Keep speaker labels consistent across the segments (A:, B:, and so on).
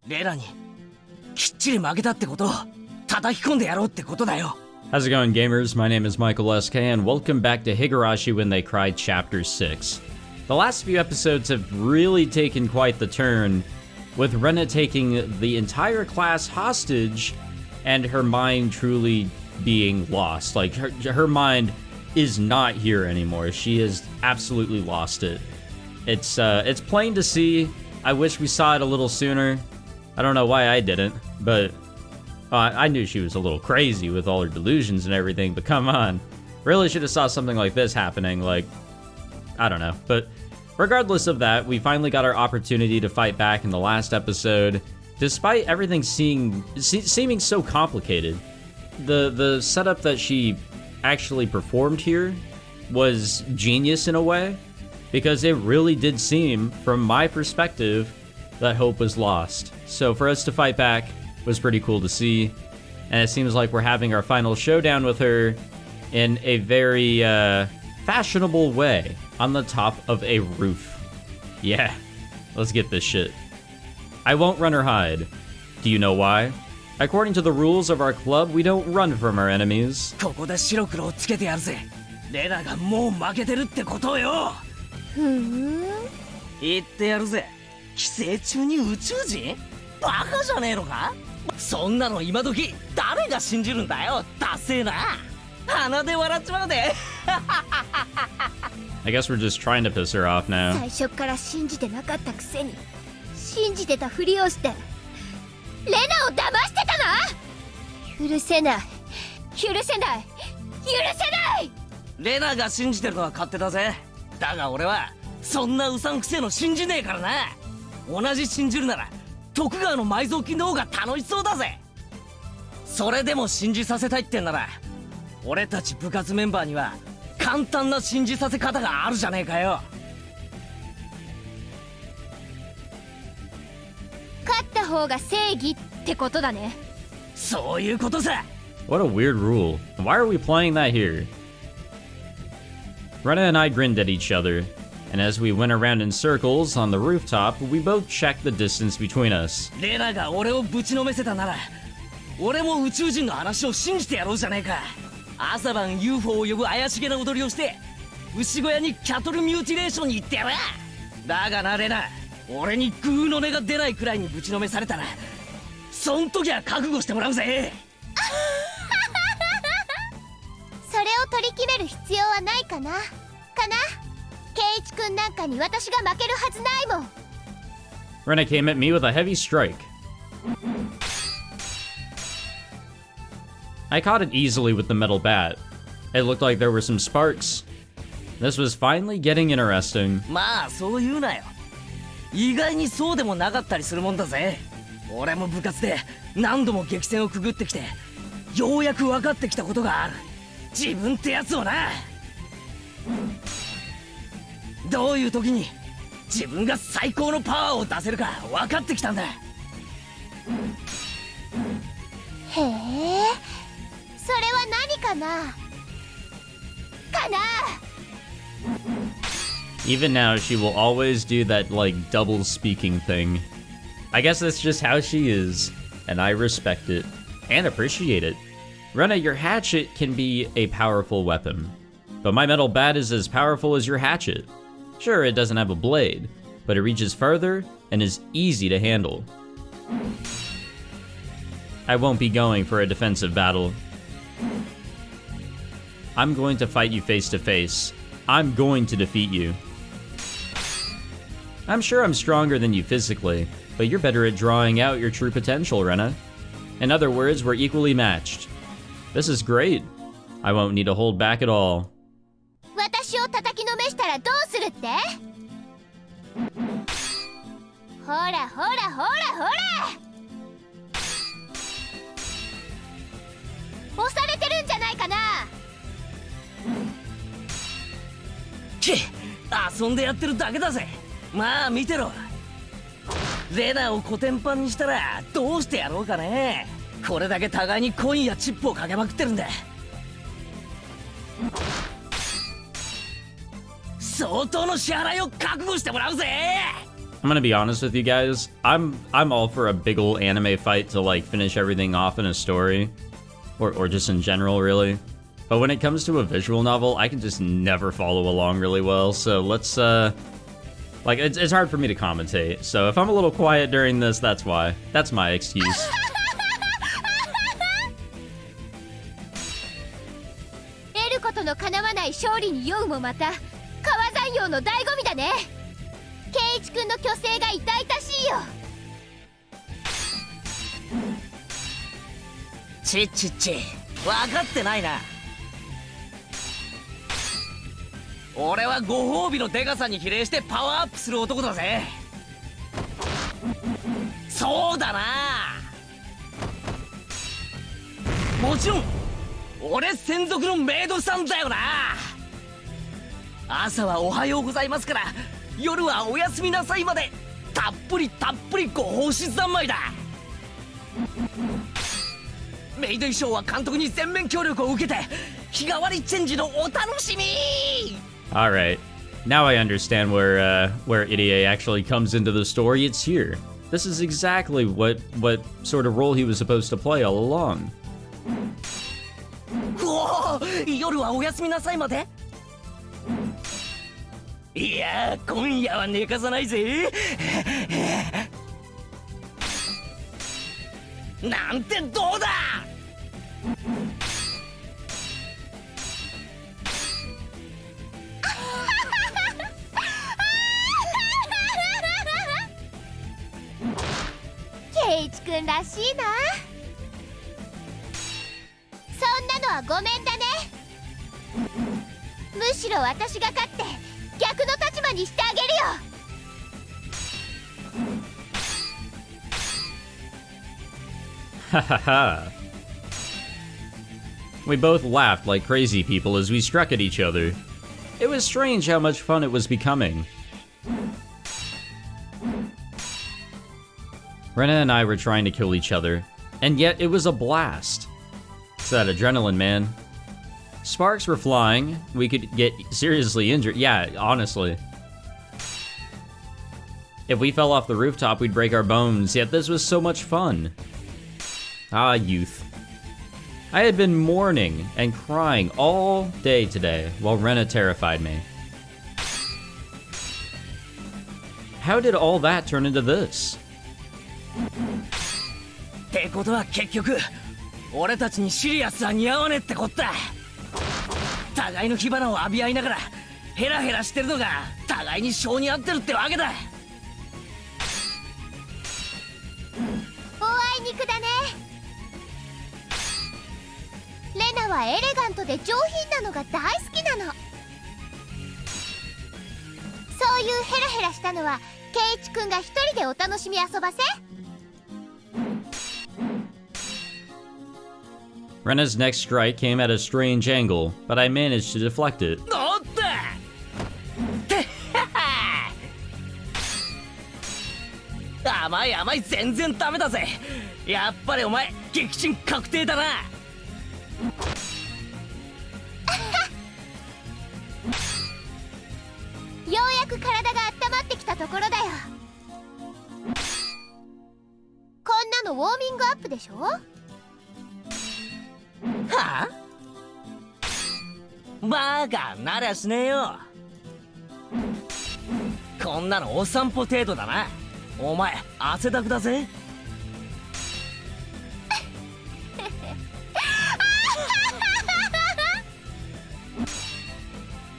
A: レナにきっちり負けたってことを叩き込んでやろうってことだよ。
B: How's it going, gamers? My name is Michael SK, and welcome back to Higurashi When They Cry Chapter 6. The last few episodes have really taken quite the turn, with Rena taking the entire class hostage and her mind truly being lost. Like, her mind is not here anymore. She has absolutely lost it. It's plain to see. I wish we saw it a little sooner. I don't know why I didn't, but I knew she was a little crazy with all her delusions and everything, but come on. Really should have saw something like this happening, like, I don't know. But regardless of that, we finally got our opportunity to fight back in the last episode. Despite everything seeming so complicated, the setup that she actually performed here was genius in a way, because it really did seem, from my perspective, that hope was lost. So for us to fight back was pretty cool to see, and it seems like we're having our final showdown with her in a very fashionable way on the top of a roof. Yeah, let's get this shit. I won't run or hide. Do you know why? According to the rules of our club, we don't run from our enemies.
A: ここで白黒をつけてやるぜ。レナがもう負けてるってことよ。言ってやるぜ。寄生虫に宇宙人？バカじゃねえのか？そんなの今時誰が信じるんだよ。ダセえな。鼻で笑っちまうで。
B: I guess we're just trying to piss her off now.
C: 最初から信じてなかったくせに信じてたふりをしてレナを騙してたな。許せない許せない許せない。
A: レナが信じてるのは勝手だぜ。だが俺はそんなうさんくせえの信じねえからな。同じ信じるなら徳川の埋蔵金の方が楽しそうだぜ。それでも信じさせたいってんなら俺たち部活メンバーには簡単な信じさせ方があるじゃねえかよ。
C: 勝った方が正義ってことだね。
A: そういうことさ。
B: What a weird rule. Why are we playing that here? Rena and I grinned at each other, and as we went around in circles on the rooftop, we both checked the distance between us.
A: レナが俺をぶちのめせたなら俺も宇宙人の話を信じてやろうじゃねえか。朝晩 UFO を呼ぶ怪しげな踊りをして牛小屋にキャトルミューティレーションに行ってやる。だがなレナ、俺にグーの音が出ないくらいにぶちのめされたらそん時は覚悟してもらうぜ。
C: それを取り決める必要はないかなケイイチ君なんかに私が負けるはずないもん。
B: Rena came at me with a heavy strike. I caught it easily with the metal bat. It looked like there were some sparks. This was finally getting interesting.
A: まあそう言うなよ。意外にそうでもなかったりするもんだぜ。俺も部活で何度も激戦をくぐってきてようやく分かってきたことがある。自分ってやつをな。どういう時に自分が最高のパワーを出せるか分かってきたんだ。へ
C: え、それは何かな
B: Even now, she will always do that, like, double speaking thing. I guess that's just how she is, and I respect it and appreciate it. Rena, your hatchet can be a powerful weapon, but my metal bat is as powerful as your hatchet. Sure, it doesn't have a blade, but it reaches further and is easy to handle. I won't be going for a defensive battle. I'm going to fight you face to face. I'm going to defeat you. I'm sure I'm stronger than you physically, but you're better at drawing out your true potential, Rena. In other words, we're equally matched. This is great. I won't need to hold back at all.
C: 私を叩きのめしたらどうするって？ほらほらほらほら！押されてるんじゃないかな。
A: 遊んでやってるだけだぜ。まあ見てろ。レナをコテンパンにしたらどうしてやろうかね。これだけ互いにコインやチップをかけまくってるんだ。相当の支払いを覚悟してもらうぜ。
B: I'm gonna be honest with you guys. I'm all for a big ol' anime fight to like finish everything off in a story, or just in general, really. But when it comes to a visual novel, I can just never follow along really well. So let's like it's hard for me to commentate. So if I'm a little quiet during this, that's why. That's my excuse.
C: 得ることの叶わない勝利に酔うもまた川山陽の醍醐味だね。圭一君の虚勢が痛々しいよ。
A: ち分かってないな。俺はご褒美のデカさに比例してパワーアップする男だぜ。そうだな。もちろん俺専属のメイドさんだよな。朝はおはようございますから夜はおやすみなさいまでたっぷりご奉仕三昧だ。メイド衣装は監督に全面協力を受けて日替わりチェンジのお楽しみ。
B: Alright, now I understand where Irie actually comes into the story. It's here. This is exactly what sort of role he was supposed to play all along.
A: おお、夜はおやすみなさいまで。いやー、今夜は寝かさないぜ。なんてどうだ。
C: 圭一君らしいな。そんなのはごめんだね。むしろ私が勝って逆の立場にしてあげるよ。
B: Hahaha. We both laughed like crazy people as we struck at each other. It was strange how much fun it was becoming. Rena and I were trying to kill each other, and yet it was a blast. It's that adrenaline, man. Sparks were flying. We could get seriously injured. Yeah, honestly. If we fell off the rooftop, we'd break our bones, yet this was so much fun. Ah, youth. I had been mourning and crying all day today, while Rena terrified me. How did all that turn into this?
A: ってことは結局俺たちにシリアスは似合わねえってこった。互いの火花を浴び合いながらヘラヘラしてるのが互いに性に合ってるってわけだ。
C: おあいにくだね。レナはエレガントで上品なのが大好きなの。そういうヘラヘラしたのは圭一君が一人でお楽しみ遊ばせ。
B: Rena's next strike came at a strange angle, but I managed to deflect it.
A: おった甘い甘い、全然ダメだぜ。やっぱりお前撃沈確定だな。
C: ようやく体が温まってきたところだよ。こんなのウォーミングアップでしょ。
A: はあ、バカなりゃしねえよ。こんなのお散歩程度だな。お前汗だくだぜ。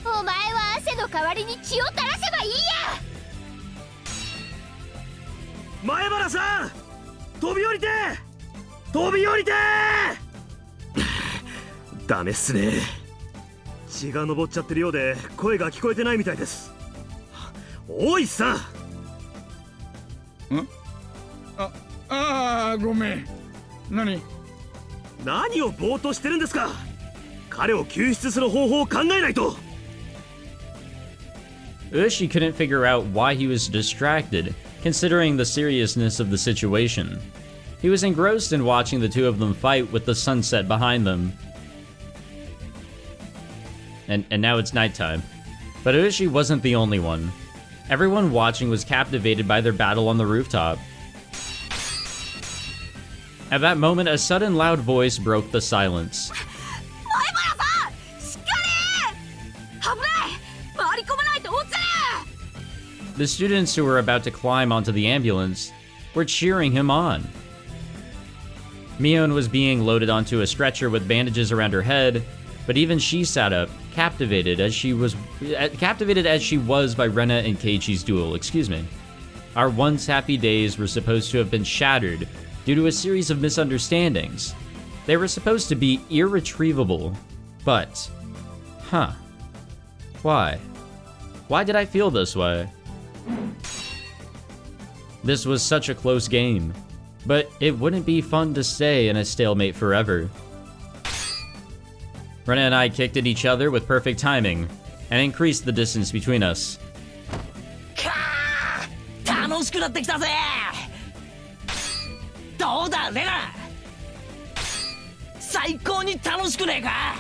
C: お前は汗の代わりに血を垂らせばいいや。
A: 前原さん、飛び降りて飛び降りて。ダメっすね。血が上っちゃってるようで声が聞こえてないみたいです。おいさん。
D: ごめん。何
A: をぼーっとしてるんですか。彼を救出する方法を考えないと。
B: Ushi couldn't figure out why he was distracted, considering the seriousness of the situation. He was engrossed in watching the two of them fight with the sunset behind them. And now it's nighttime. But Ushi wasn't the only one. Everyone watching was captivated by their battle on the rooftop. At that moment, a sudden loud voice broke the silence. The students who were about to climb onto the ambulance were cheering him on. Mion was being loaded onto a stretcher with bandages around her head, but even she sat up, captivated as she was by Rena and Keiichi's duel. Excuse me. Our once happy days were supposed to have been shattered due to a series of misunderstandings. They were supposed to be irretrievable, but, why? Why did I feel this way? This was such a close game, but it wouldn't be fun to stay in a stalemate forever. Rena and I kicked at each other with perfect timing, and increased the distance between us.
A: 楽しくなってきたぜ。どうだレナ、最高に楽しくねえか。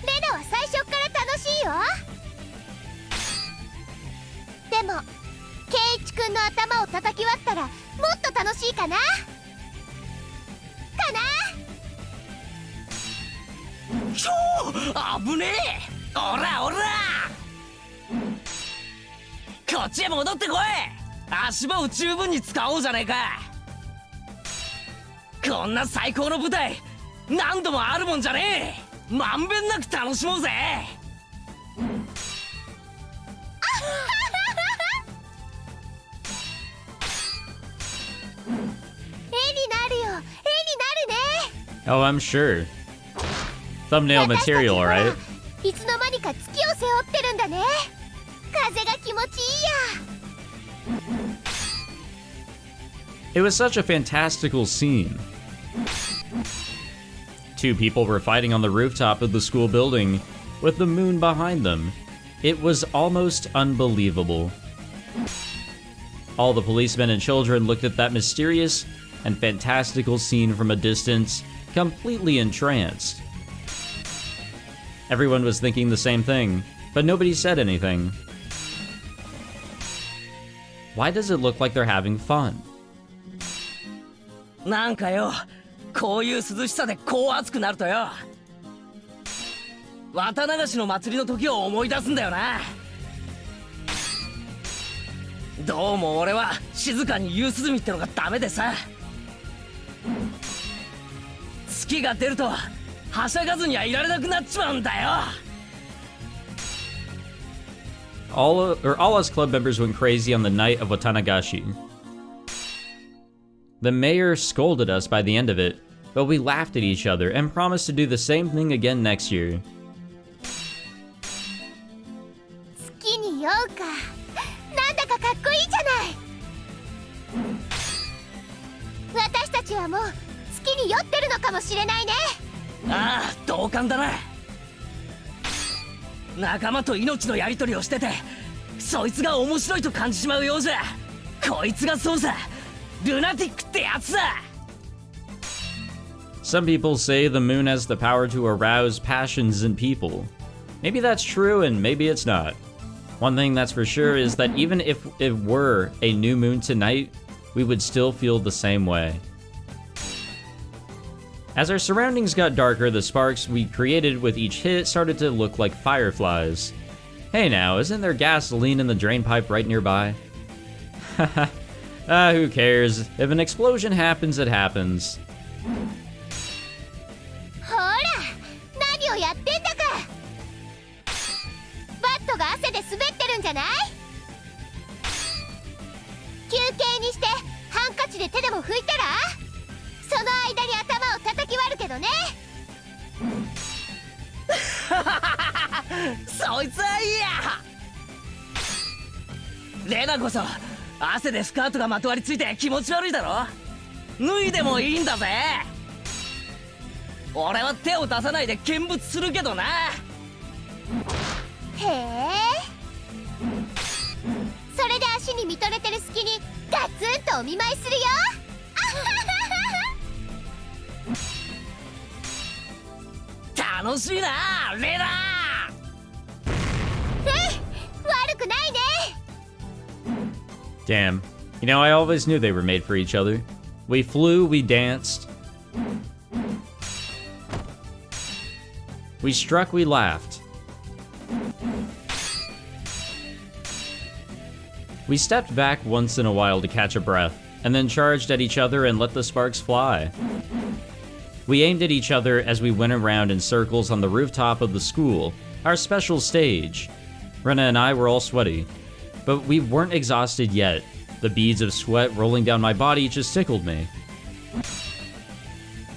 C: レナは最初から楽しいよ。でもケイイチ君の頭を叩き割ったらもっと楽しいかな。
A: ひょー、危ねえ。おらおら、こっちへ戻ってこい。足場を十分に使おうじゃねえか。こんな最高の舞台何度もあるもんじゃねえ。まんべんなく楽しもうぜ。絵になるよ、絵になるね。
B: Oh, I'm sure. Thumbnail material, right?
C: いつの間にか月を背負ってるんだね。風が気持ちいいや。
B: It was such a fantastical scene. Two people were fighting on the rooftop of the school building with the moon behind them. It was almost unbelievable. All the policemen and children looked at that mysterious and fantastical scene from a distance, completely entranced. Everyone was thinking the same thing, but nobody said anything. Why does it look like they're having fun?
A: なんかよ、こういう涼しさでこう暑くなるとよ、綿流しの祭りの時を思い出すんだよな。どうも俺は静かに夕涼みってのがダメでさ、月が出るとはしゃがずにはいられなくなっちまうんだよ。
B: All us club members went crazy on the night of Watanagashi. The mayor scolded us by the end of it, but we laughed at each other and promised to do the same thing again next year.
C: 月に酔うか、なんだかかっこいいじゃない。私たちはもう月に酔ってるのかもしれないね。
A: ああ、同感だな。仲間と命のやり取りをしてて、そいつが面白いと感じちまうようじゃ、こいつがそうさ、ルナティックってやつだ。
B: Some people say the moon has the power to arouse passions in people. Maybe that's true and maybe it's not. One thing that's for sure is that even if it were a new moon tonight, we would still feel the same way. As our surroundings got darker, the sparks we created with each hit started to look like fireflies. Hey now, isn't there gasoline in the drain pipe right nearby? Who cares? If an explosion happens, it happens.
C: ほら、何をやってんだか。バットが汗で滑ってるんじゃない？休憩にしてハンカチで手でも拭いたら？その間に頭を叩き割るけどね。
A: そいつはいいや。レナこそ汗でスカートがまとわりついて気持ち悪いだろ。脱いでもいいんだぜ。俺は手を出さないで見物するけどな。
C: へえ。それで足に見とれてる隙にガツンとお見舞いするよ。
A: 楽しいなレナ。
C: 悪くないね。
B: Damn. You know, I always knew they were made for each other. We flew, we danced. We struck, we laughed. We stepped back once in a while to catch a breath, and then charged at each other and let the sparks fly. We aimed at each other as we went around in circles on the rooftop of the school, our special stage. Rena and I were all sweaty, but we weren't exhausted yet. The beads of sweat rolling down my body just tickled me.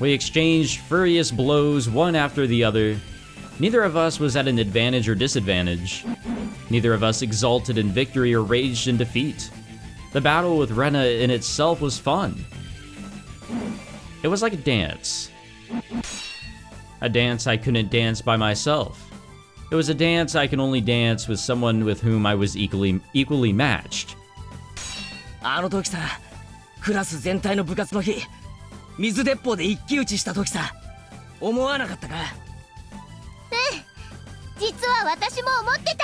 B: We exchanged furious blows one after the other. Neither of us was at an advantage or disadvantage. Neither of us exulted in victory or raged in defeat. The battle with Rena in itself was fun. It was like a dance. A dance I couldn't dance by myself. It was a dance I can only dance with someone with whom I was equally matched.
A: あの時さ、クラス全体の部活の日、水鉄砲で一騎打ちした時さ、思わなかったか？
C: 実は私も思って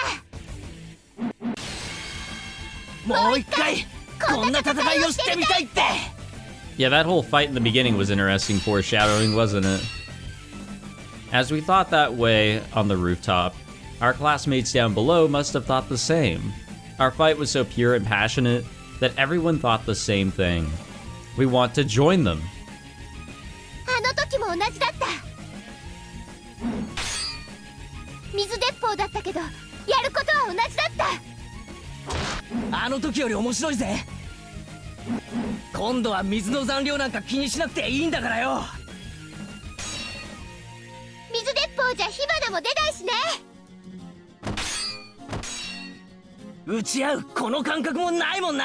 C: た。
A: もう一回こんな戦いをしてみたいって。
B: Yeah, that whole fight in the beginning was interesting foreshadowing, wasn't it? As we thought that way on the rooftop, our classmates down below must have thought the same. Our fight was so pure and passionate that everyone thought the same thing. We want to join them.
C: あの時も同じだった。水鉄砲だったけど、やることは同じだった。
A: あの時より面白いぜ。今度は水の残量なんか気にしなくていいんだからよ。
C: 水鉄砲じゃ火花も出ないしね。
A: 打ち合うこの感覚もないもんな。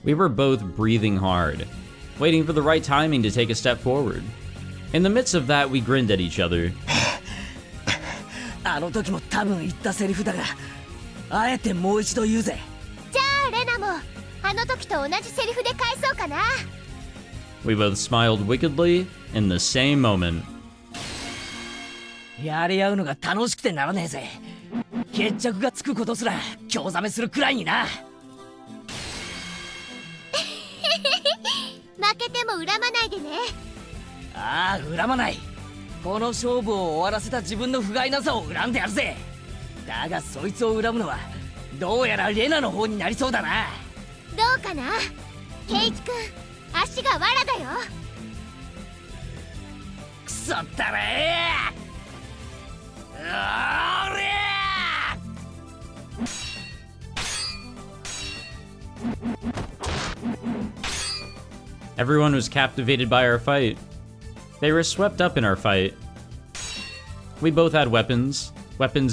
B: We were both breathing hard, waiting for the right timing to take a step forward. In the midst of that, we grinned at each other.
A: あの時も多分言ったセリフだが、あえてもう一度言うぜ。
C: じゃあレナもあの時と同じセリフで返そうかな。
B: We both smiled wickedly in the same moment.
A: やり合うのが楽しくてならねえぜ。決着がつくことすら興ざめするくらいにな。
C: 負けても恨まないでね。
A: ああ、恨まない。この勝負を終わらせた自分の不甲斐なさを恨んでやるぜ。だがそいつを恨むのはどうやらレナの方になりそうだな。
C: どうかな、ケイチ君、足が藁だよ。
A: くそったれー。おりゃ
B: Everyone was captivated by our fight. They were swept up in our fight. We both had weapons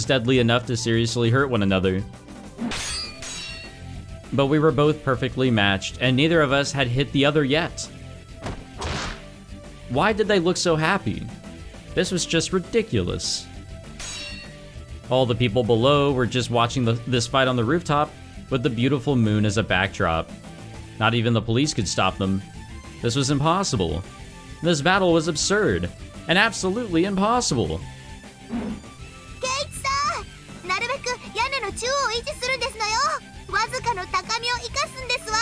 B: deadly enough to seriously hurt one another. But we were both perfectly matched, and neither of us had hit the other yet. Why did they look so happy? This was just ridiculous. All the people below were just watching this fight on the rooftop with the beautiful moon as a backdrop. Not even the police could stop them. This was impossible. This battle was absurd and absolutely impossible.
C: ケイチさん、なるべく屋根の中央を維持するんですのよ。わずかの高みを生かすんですわ。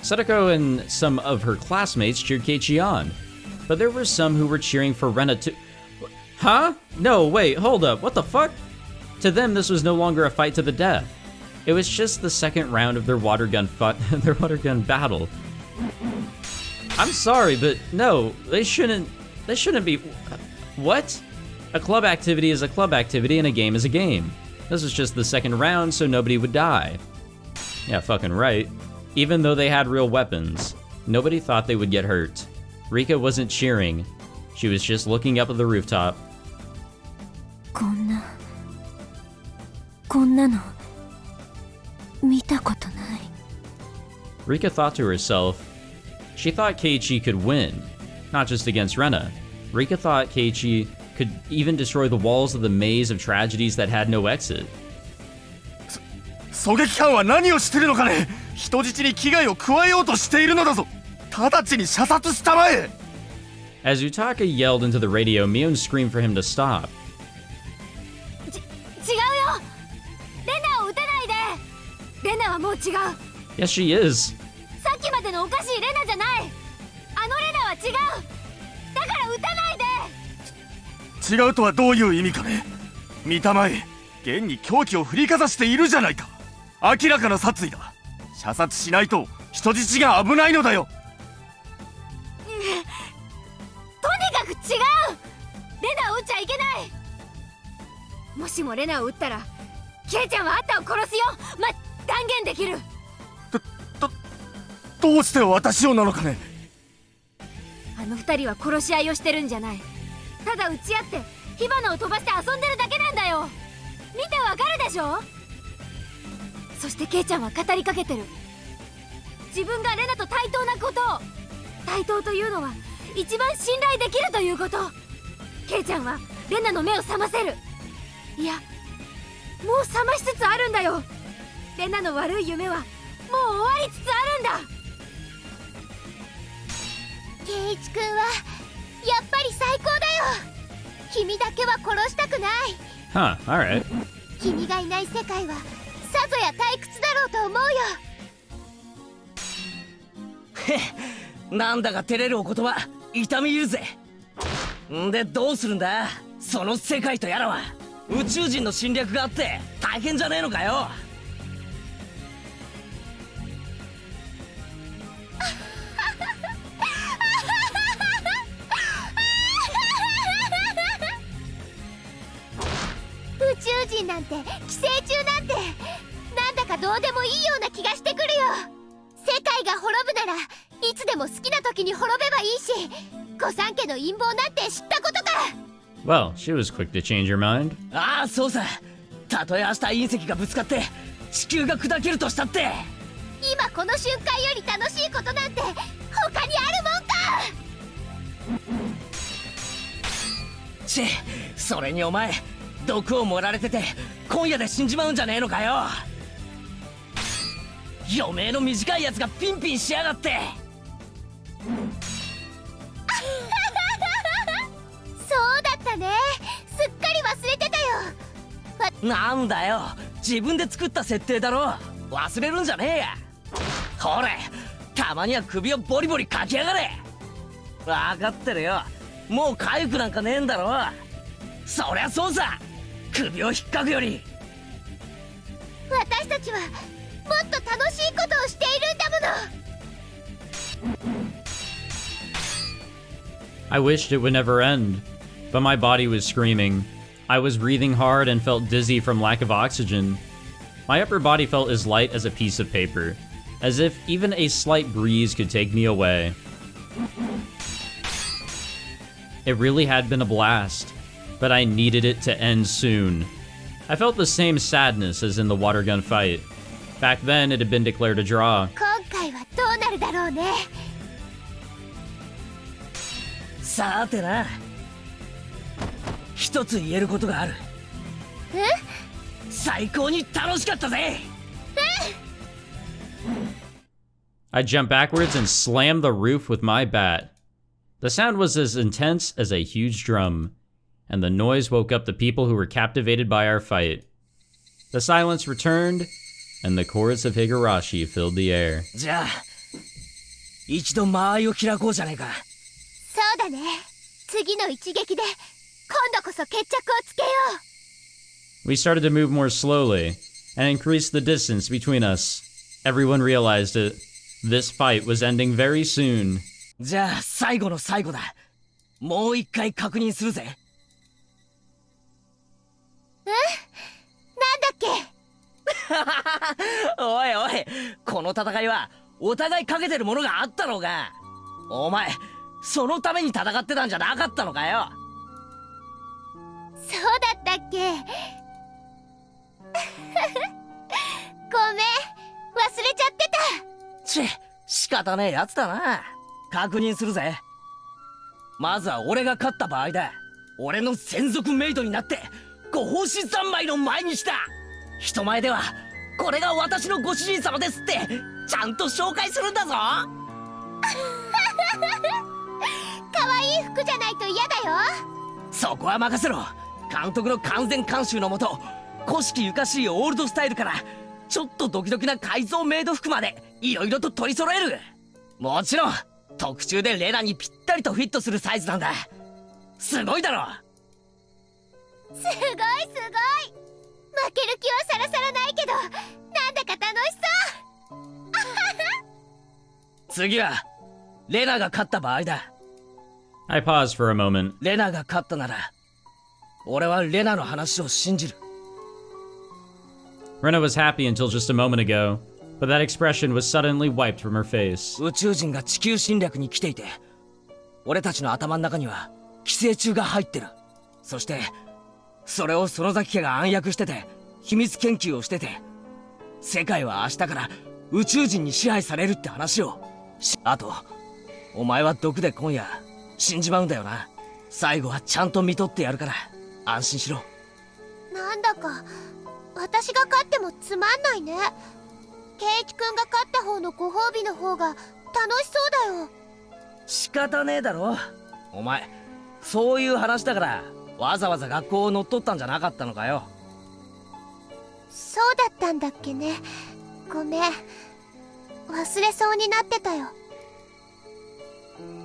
B: Sadako and some of her classmates cheered Keiichi on, but there were some who were cheering for Rena too. Huh? No, wait, hold up, what the fuck? To them, this was no longer a fight to the death. It was just the second round of their water gun battle. I'm sorry, but no, they shouldn't be. What? A club activity is a club activity and a game is a game. This was just the second round, so nobody would die. Yeah, fucking right. Even though they had real weapons, nobody thought they would get hurt. Rika wasn't cheering. She was just looking up at the rooftop.
C: こんなの見たことない。
B: Rika thought to herself, she thought Keiichi could win, not just against Rena. Rika thought Keiichi could even destroy the walls of the maze of tragedies that had no exit.
D: 狙撃犯は何をしているのかね。人質に危害を加えようとしているのだぞ。直ちに射殺したまえ。
B: As Utaka yelled into the radio, Mion screamed for him to stop.
C: 違うよ。レナを撃たないで。レナはもう違う。
B: Yes, she is.
C: さっきまでのおかしいレナじゃない。あのレナは違う。だから撃たないで。
D: 違うとはどういう意味かね。見たまえ、現に凶器を振りかざしているじゃないか。明らかな殺意だ。射殺しないと人質が危ないのだよ。
C: とにかく違う。レナを撃っちゃいけない。もしもレナを撃ったらケイちゃんはあんたを殺すよ。断言できる。
D: どうして私をなのかね。
C: あの二人は殺し合いをしてるんじゃない。ただ撃ち合って火花を飛ばして遊んでるだけなんだよ。見てわかるでしょ。そしてケイちゃんは語りかけてる。自分がレナと対等なことを。対等というのは一番信頼できるということ。ケイちゃんはレナの目を覚ませる。いや、もう覚ましつつあるんだよ。レナの悪い夢はもう終わりつつあるんだ。ケイチ君はやっぱり最高だよ。君だけは殺したくない。
B: Huh, alright.
C: 君がいない世界はさぞや退屈だろうと思うよ。
A: なんだか照れるお言葉痛み入るぜ。んでどうするんだ。その世界とやらは宇宙人の侵略があって大変じゃねえのかよ。
C: 宇宙人なんて寄生虫なんてなんだかどうでもいいような気がしてくるよ。世界が滅ぶならいつでも好きな時に滅べばいいし、御三家の陰謀なんて知ったことか。
B: Well, she was quick to change her mind.
A: ああそうさ。たとえ明日隕石がぶつかって地球が砕けるとしたって
C: 今この瞬間より楽しいことなんて他にあるもんか。
A: チェ、それにお前毒を盛られてて今夜で死んじまうんじゃねえのかよ。余命の短いやつがピンピンしやがって。
C: そうだったね。すっかり忘れてたよ。
A: なんだよ、自分で作った設定だろ。忘れるんじゃねえや。ほれ、たまには首をボリボリかきやがれ。分かってるよ。もう痒くなんかねえんだろ。そりゃそうさ。首を引っかくより。
C: 私たちはもっと楽しいことをしているんだもの。
B: I wished it would never end, but my body was screaming. I was breathing hard and felt dizzy from lack of oxygen. My upper body felt as light as a piece of paper, as if even a slight breeze could take me away. It really had been a blast, but I needed it to end soon. I felt the same sadness as in the water gun fight. Back then, it had been declared a draw.
C: 今回はどうなるだろうね。
A: さてな、一つ言えることがある。最高に楽しかったぜ。
B: I jumped backwards and slammed the roof with my bat. The sound was as intense as a huge drum, and the noise woke up the people who were captivated by our fight. The silence returned, and the chorus of Higurashi filled the air.
A: じゃあ一度間合いを開こうじゃねえか。
C: そうだね。次の一撃で今度こそ決着をつけよう。
B: We started to move more slowly, and increased the distance between us. Everyone realized it. This fight was ending very soon.
A: じゃあ最後の最後だ。もう一回確認するぜ。
C: なんだっけ。
A: おいおい、この戦いはお互いかけてるものがあったろうが。お前そのために戦ってたんじゃなかったのかよ。
C: そうだったっけ。ごめん、忘れちゃってた。
A: チェ、仕方ねえやつだな。確認するぜ。まずは俺が勝った場合だ。俺の専属メイドになってご奉仕三昧の前にした。人前ではこれが私のご主人様ですってちゃんと紹介するんだぞ。
C: かわいいい服じゃないと嫌だよ。
A: そこは任せろ。監督の完全監修のもと、古式ゆかしいオールドスタイルからちょっとドキドキな改造メイド服までいろいろと取り揃える。もちろん特注でレナにぴったりとフィットするサイズなんだ。すごいだろ。
C: すごいすごい。負ける気はさらさらないけど、なんだか楽しそう。
A: 次はレナが勝った場合だ。
B: I paused for a moment.
A: レナが勝ったなら俺はレナの話を信じる。
B: Rena was happy until just a moment ago, but that expression was suddenly wiped from her face.
A: 宇宙人が地球侵略に来ていて、俺たちの頭の中には寄生虫が入ってる。そしてそれを園崎家が暗躍してて秘密研究をしてて、世界は明日から宇宙人に支配されるって話を。あとお前は毒で今夜死んじまうんだよな。最後はちゃんと見とってやるから安心しろ。
C: なんだか私が勝ってもつまんないね。圭一君が勝った方のご褒美の方が楽しそうだよ。
A: 仕方ねえだろ。お前そういう話だからわざわざ学校を乗っ取ったんじゃなかったのかよ。
C: そうだったんだっけね。ごめん、忘れそうになってたよ。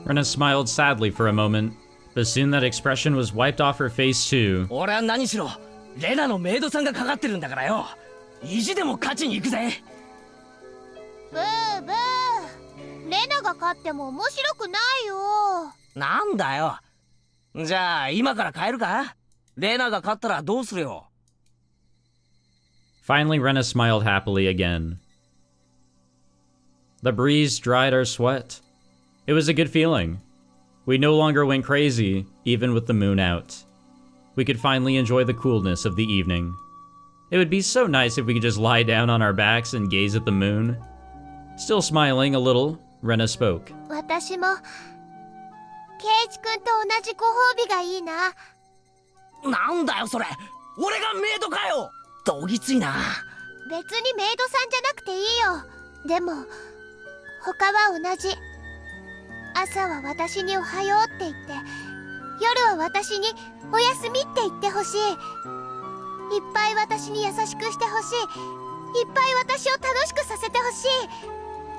B: Rena smiled sadly for a moment, but soon that expression was wiped off her face too.
A: 俺は何しろレナのメイドさんがかかってるんだからよ。意地でも勝ちに行くぜ。
C: ブーブー、レナが勝っても面白くないよ。
A: なんだよ。じゃあ今から帰るか。レナが勝ったらどうするよ。
B: Finally, Rena smiled happily again. The breeze dried our sweat. It was a good feeling. We no longer went crazy, even with the moon out. We could finally enjoy the coolness of the evening. It would be so nice if we could just lie down on our backs and gaze at the moon. Still smiling a little, Rena spoke.
C: 私も圭一君と同じご褒美がいいな。
A: なんだよそれ。俺がメイドかよ。どぎついな。
C: 別にメイドさんじゃなくていいよ。でも他は同じ。朝は私におはようって言って、夜は私におやすみって言ってほしい。いっぱい私に優しくしてほしい。いっぱい私を楽しくさせてほしい。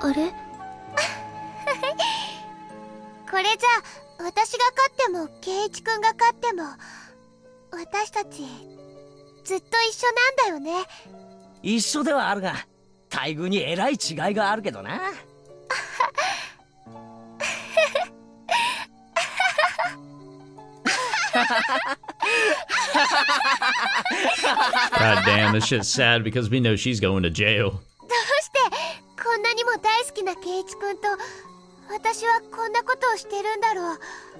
C: あれこれじゃ私が勝っても圭一君が勝っても私たちずっと一緒なんだよね。
A: 一緒ではあるが待遇にえらい違いがあるけどな。
B: God damn, this shit's sad because we know she's going to jail.
C: どうしてこんなにも大好きな圭一君と私はこんなことをしてるんだろう。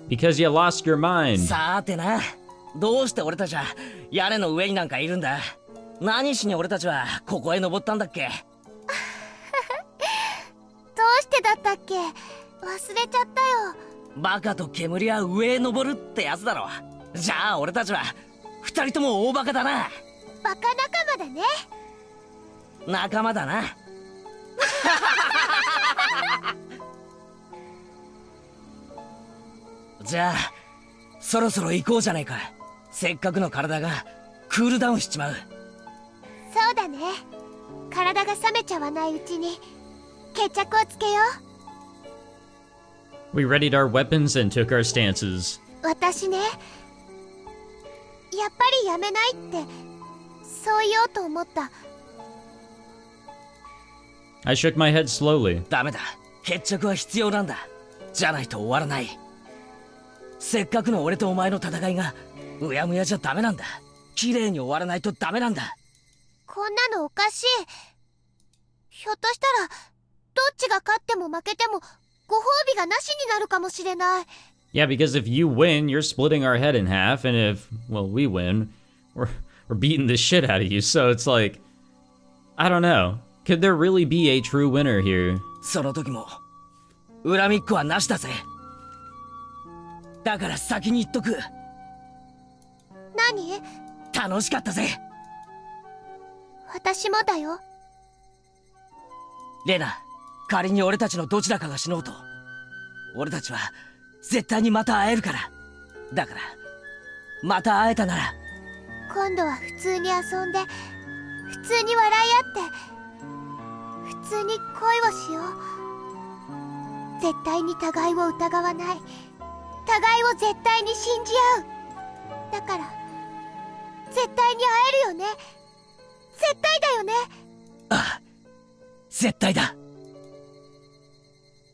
B: Because you lost your mind.
A: さーてな、どうして俺たちは屋根の上になんかいるんだ。何しに俺たちはここへ登ったんだっけ。
C: どうしてだったっけ、忘れちゃったよ。
A: バカと煙は上へ登るってやつだろ。じゃあ俺たちは二人とも大バカだな。
C: バカ仲間だね。
A: 仲間だな。じゃあそろそろ行こうじゃないか。せっかくの体がクールダウンしちまう。
C: そうだね。体が冷めちゃわないうちに決着をつけよう。
B: We readied our weapons and took our stances.
C: 私ね、やっぱりやめないってそう言おうと思った。
B: I shook my head slowly.
A: ダメだ、決着は必要なんだ。じゃないと終わらない。せっかくの俺とお前の戦いがうやむやじゃダメなんだ。綺麗に終わらないとダメなんだ。
C: こんなのおかしい。ひょっとしたらどっちが勝っても負けてもご褒美がなしになるかもしれない。
B: Yeah, because if you win, you're splitting our head in half, and if, well, we win, we're beating the shit out of you, so it's like, I don't know. Could there really be a true winner here?
A: その時も恨みっこはなしだぜ。だから先に言っとく。
C: 何？
A: 楽しかったぜ。
C: 私もだよ。
A: レナ、仮に俺たちのどちらかが死のうと、俺たちは絶対にまた会えるから。だからまた会えたなら
C: 今度は普通に遊んで、普通に笑い合って、普通に恋をしよう。絶対に互いを疑わない。互いを絶対に信じ合う。だから絶対に会えるよね。絶対だよね。
A: ああ、絶対だ。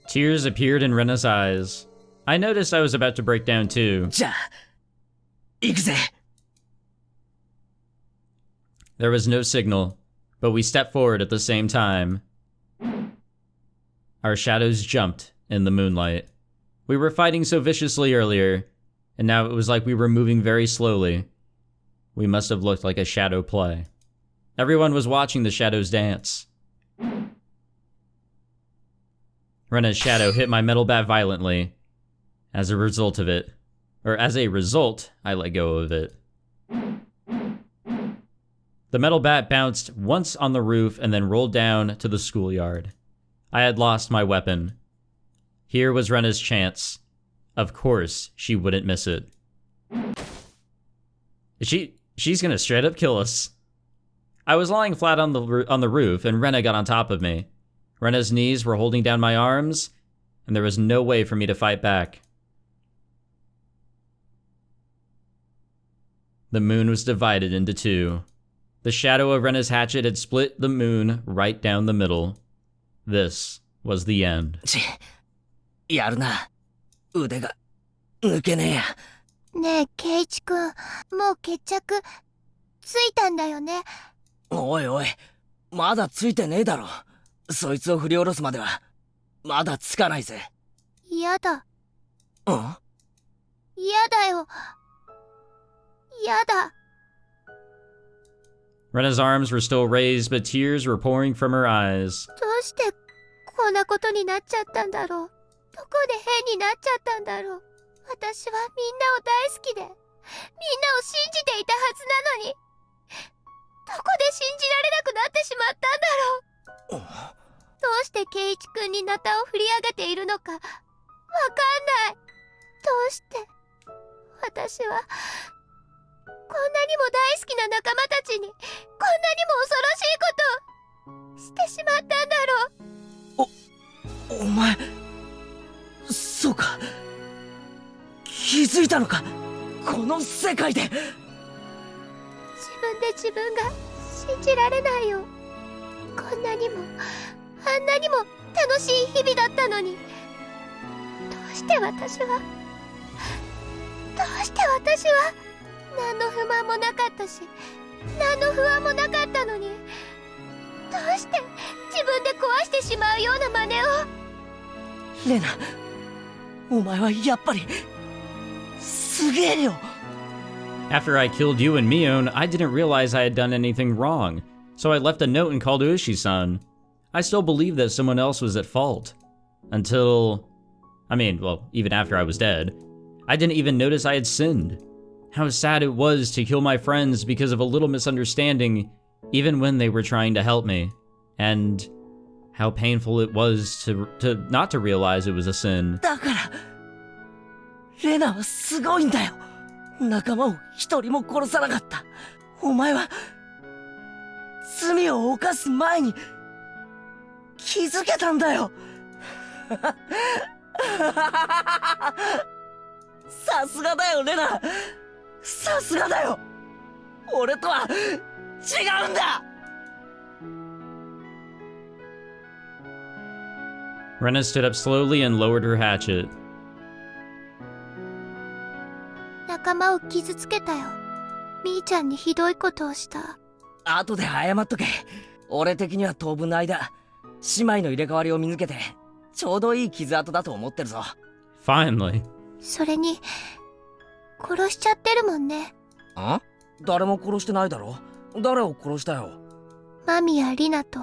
B: Tears appeared in Rena's eyes. I noticed I was about to break down too.
A: じゃあ行くぜ。
B: There was no signal, but we stepped forward at the same time. Our shadows jumped in the moonlight. We were fighting so viciously earlier, and now it was like we were moving very slowly. We must have looked like a shadow play. Everyone was watching the shadows dance. Rena's shadow hit my metal bat violently. As a result, I let go of it. The metal bat bounced once on the roof and then rolled down to the schoolyard. I had lost my weapon. Here was Rena's chance. Of course, she wouldn't miss it. She's gonna straight up kill us. I was lying flat on the roof, and Rena got on top of me. Rena's knees were holding down my arms, and there was no way for me to fight back. The moon was divided into two. The shadow of Rena's hatchet had split the moon right down the middle. This was the end.
A: やるな。腕が抜けねえや。
C: ねえ、ケイチ君、もう決着ついたんだよね。
A: おいおい、まだついてねえだろ。そいつを振り下ろすまではまだつかないぜ。
C: 嫌だ。
A: うん？
C: 嫌だよ。嫌だ。
B: Rena's arms were still raised, but tears were pouring from her eyes.
C: どうしてこんなことになっちゃったんだろう。どこで変になっちゃったんだろう。私はみんなを大好きで、みんなを信じていたはずなのに、どこで信じられなくなってしまったんだろう。どうしてケイイチ君にナタを振り上げているのかわかんない。どうして私はこんなにも大好きな仲間たちにこんなにも恐ろしいことをしてしまったんだろう。
A: お前、そうか、気づいたのか。この世界で
C: 自分で自分が信じられないよ。こんなにもあんなにも楽しい日々だったのに、どうして私は何の不満もなかったし、何の不安もなかったのに、どうして自分で壊してしまうような真似を。
A: レナ、お前はやっぱりすげえよ。
B: After I killed you and Mion, I didn't realize I had done anything wrong, so I left a note and called Ushi-san. I still believed that someone else was at fault. Until... even after I was dead. I didn't even notice I had sinned. How sad it was to kill my friends because of a little misunderstanding, even when they were trying to help me. And how painful it was to not to realize it was a sin.
A: だからレナはすごいんだよ。仲間を一人も殺さなかった。お前は罪を犯す前に気づけたんだよ。さすがだよレナ、さすがだよ。俺とは違うんだ。
B: Rena stood up slowly and lowered her hatchet.
C: 仲間を傷つけたよ。みーちゃんにひどいことをした。
A: 後で謝っとけ。俺的には当分の間姉妹の入れ替わりを見抜けてちょうどいい傷跡だと思ってるぞ。
B: Finally.
C: それに殺しちゃってるもんね。
A: ん？誰も殺してないだろ。誰を殺したよ。
C: マミやリナと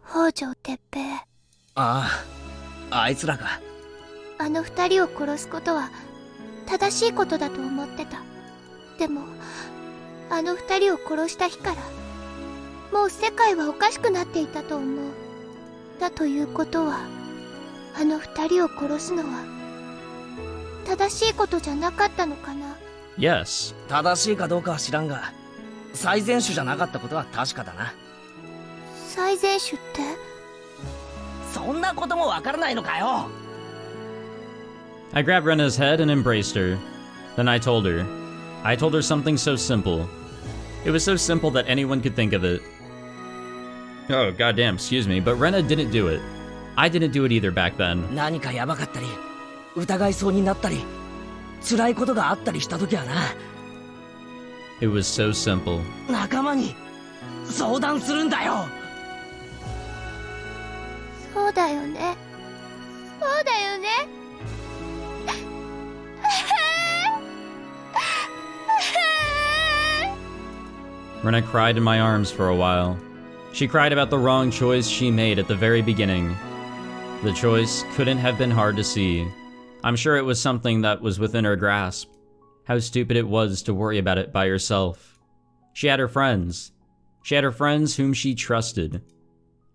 C: 北条哲平。
A: ああ、あいつらか。
C: あの二人を殺すことは正しいことだと思ってた。でもあの二人を殺した日からもう世界はおかしくなっていたと思う。だということはあの二人を殺すのは正しいことじゃなかったのかな。
B: Yes.
A: 正しいかどうかは知らんが、最善手じゃなかったことは確かだな。
C: 最善手って？
A: そんなこともわからないのかよ。
B: I grabbed Rena's head and embraced her. Then I told her something so simple. It was so simple that anyone could think of it. Oh, goddamn, excuse me, but Rena didn't do it. I didn't do it either back then.
A: 何かやばかったり、疑いそうになったり、辛いことがあったりした時はな。
B: It was so simple.
A: 仲間に相談するんだよ。
C: そうだよね。そうだよね。
B: Rena cried in my arms for a while. She cried about the wrong choice she made at the very beginning. The choice couldn't have been hard to see. I'm sure it was something that was within her grasp. How stupid it was to worry about it by herself. She had her friends. She had her friends whom she trusted.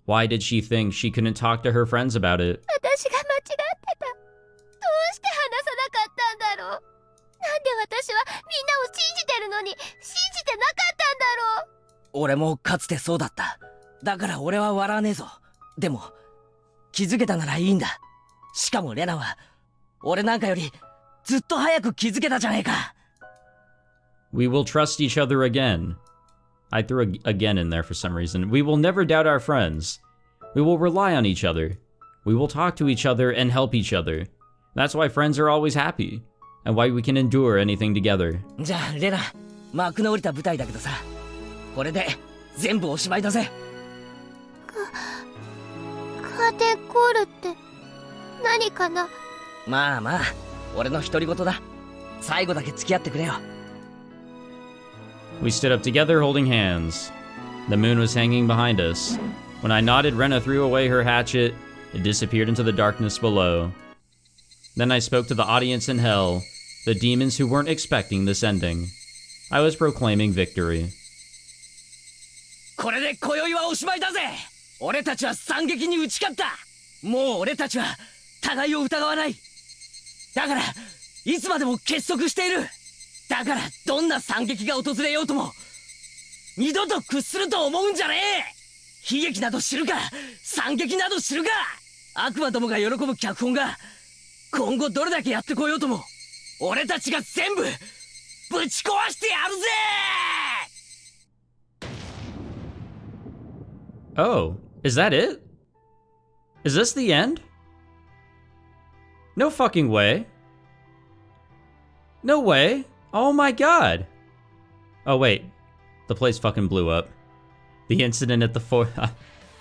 B: Why did she think she couldn't talk to her friends about it?
C: 私が間違ってた。どうして話さなかったんだろう。なんで私はみんなを信じてるのに信じてなかったんだろう。
A: 俺もかつてそうだった。だから俺は笑わねえぞ。でも気づけたならいいんだ。しかもレナは俺なんかよりずっと早く気づけたじゃねえか。
B: We will trust each other again. I threw again in there for some reason. We will never doubt our friends. We will rely on each other. We will talk to each other and help each other. That's why friends are always happy, and why we can endure anything together.
A: じゃあレナ、幕の降りた舞台だけどさ、これで全部おしまいだぜ。
C: カーテンコールって何かな。
A: まあまあ、俺の独り言だ。最後だけ付き合ってくれよ。
B: We stood up together holding hands. The moon was hanging behind us. When I nodded, Rena threw away her hatchet. It disappeared into the darkness below. Then I spoke to the audience in hell, the demons who weren't expecting this ending. I was proclaiming victory.
A: これで今宵はおしまいだぜ。俺たちは惨劇に打ち勝った。もう俺たちは互いを疑わない。だからいつまでも結束している。だからどんな惨劇が訪れようとも二度と屈すると思うんじゃねえ。悲劇など知るか、惨劇など知るか。悪魔どもが喜ぶ脚本が今後どれだけやってこようとも、俺たちが全部ぶち壊してやるぜ。
B: Oh, is that it? Is this the end? No fucking way. No way. Oh my god. Oh wait, the place fucking blew up. The incident at the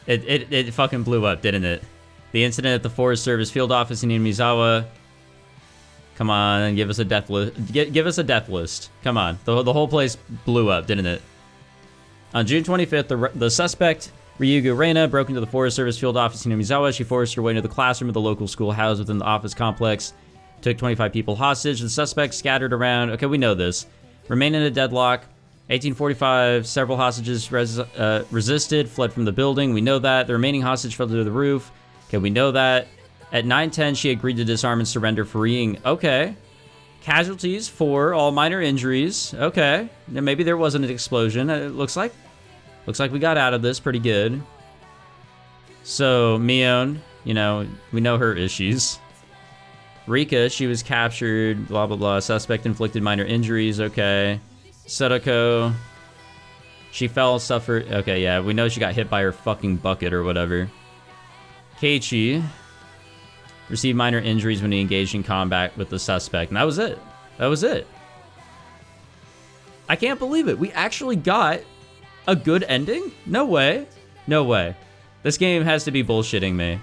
B: it fucking blew up, didn't it? The incident at the Forest Service field office in Hinamizawa. Come on, give us a death list. Give us a death list. Come on, the whole place blew up, didn't it? On June 25th, the suspect, Rena, broke into the Forest Service field office in Hinamizawa. She forced her way into the classroom of the local school housed within the office complex. Took 25 people hostage. The suspects scattered around. Okay, we know this. Remained in a deadlock. 1845, several hostages resisted, fled from the building. We know that. The remaining hostage fell to the roof. Okay, we know that. At 9:10, she agreed to disarm and surrender, freeing. Okay. Casualties 4, all minor injuries. Okay. Now maybe there wasn't an explosion. It looks like we got out of this pretty good. So, Mion, you know, we know her issues. Rika, she was captured, blah, blah, blah. Suspect inflicted minor injuries, okay. Sadako, she fell, suffered. Okay, yeah, we know she got hit by her fucking bucket or whatever. Keiichi received minor injuries when he engaged in combat with the suspect. And that was it. That was it. I can't believe it. We actually got a good ending? No way. No way. This game has to be bullshitting me.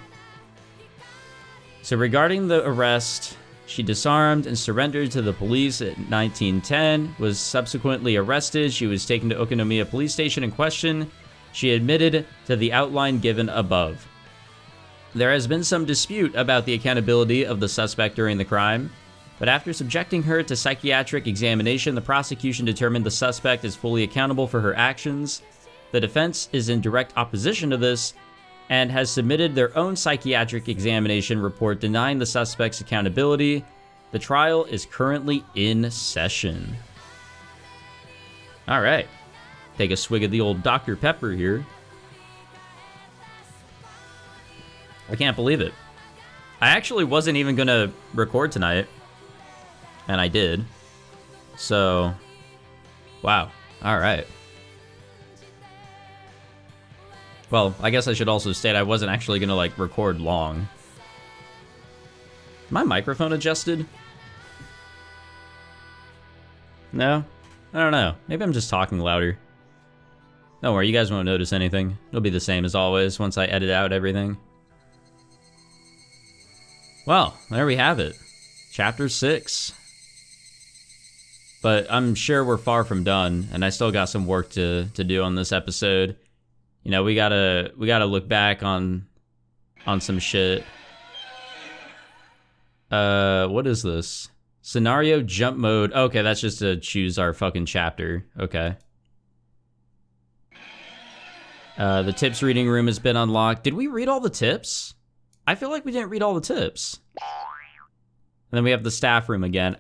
B: So regarding the arrest, she disarmed and surrendered to the police at 1910, was subsequently arrested. She was taken to Okinomiya police station and questioned. She admitted to the outline given above. There has been some dispute about the accountability of the suspect during the crime, but after subjecting her to psychiatric examination, the prosecution determined the suspect is fully accountable for her actions. The defense is in direct opposition to this and has submitted their own psychiatric examination report denying the suspect's accountability. The trial is currently in session. All right. Take a swig of the old Dr. Pepper here. I can't believe it. I actually wasn't even going to record tonight. And I did. So, wow. All right. Well, I guess I should also state I wasn't actually going to, like, record long. My microphone adjusted? No? I don't know. Maybe I'm just talking louder. Don't worry, you guys won't notice anything. It'll be the same as always once I edit out everything. Well, there we have it. Chapter 6. But I'm sure we're far from done, and I still got some work to do on this episode. You know, we gotta look back on some shit. What is this? Scenario jump mode. Okay, that's just to choose our fucking chapter. Okay. The tips reading room has been unlocked. Did we read all the tips? I feel like we didn't read all the tips. And then we have the staff room again.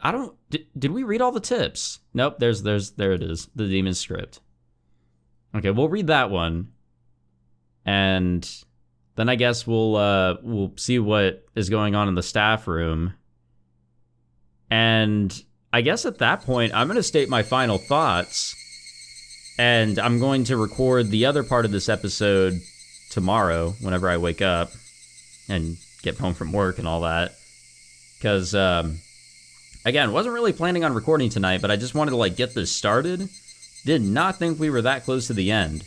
B: Did we read all the tips? Nope, there it is. The demon script. Okay, we'll read that one. And then I guess we'll see what is going on in the staff room. And I guess at that point, I'm going to state my final thoughts. And I'm going to record the other part of this episode tomorrow, whenever I wake up and get home from work and all that. Because, again, wasn't really planning on recording tonight, but I just wanted to, like, get this started. Did not think we were that close to the end.